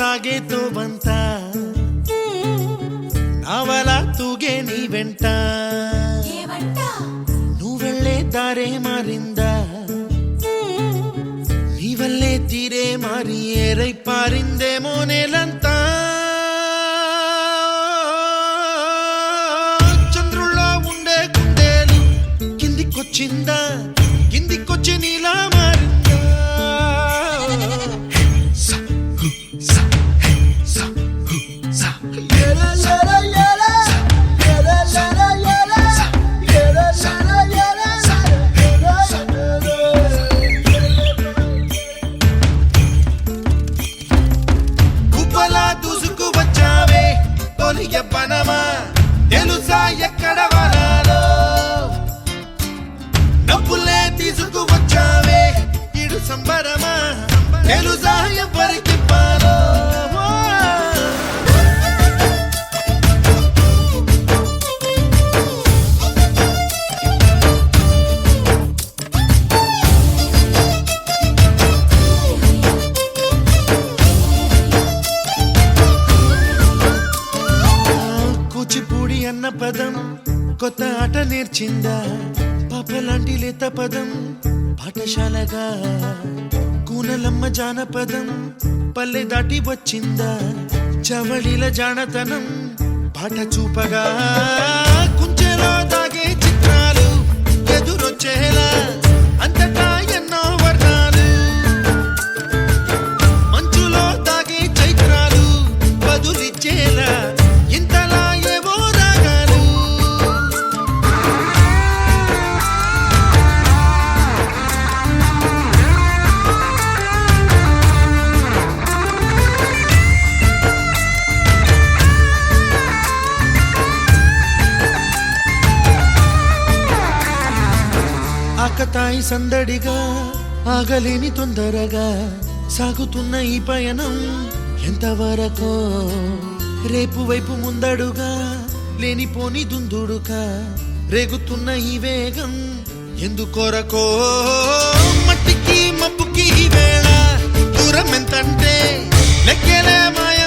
ಸಾಗೇತೋ ಬಂತ ನಾವಲ ತೂಗೆ ನೀ వెంట నువ్వెళ్ళే దారే మారిందా నీవల్లే తీరే మారి ఏరై పారిందేమో నేలంతా చంద్రుల్లో ఉండే కుందేలు కిందికొచ్చిందా కిందికొచ్చి నీలా మారిందా పనమా తెలుసా ఎక్కడ వరాలో డబ్బులే తీసుకువచ్చావే ఇడు సంబరమా తెలుసా ఎవరికి పాలో కూచిపూడి అన్న పదం కొత్త ఆట నేర్చిందా పాపలాంటి లేత పదం పాఠశాలగా కూనలమ్మ జానపదం పల్లె దాటి వచ్చిందా చవళిల జానతనం పాట చూపగా కుంచెలో దాగే చిత్రాలు ఎదురొచ్చేలా అంతటా ఎన్నో వర్ణాలు మంచులో దాగే చైత్రాలు బదులిచ్చేలా ఇంతలా ఏవో రాగాలు ఆకతాయి సందడిగా ఆగలేని తొందరగా సాగుతున్న ఈ పయనం ఎంతవరకో రేపు వైపు ముందడుగా లేనిపోని దుందుడుగా రేగుతున్న ఈ వేగం ఎందుకొరకో మట్టికి మబ్బుకి వేళ దూరం ఎంతంటే లెక్కలే మాయ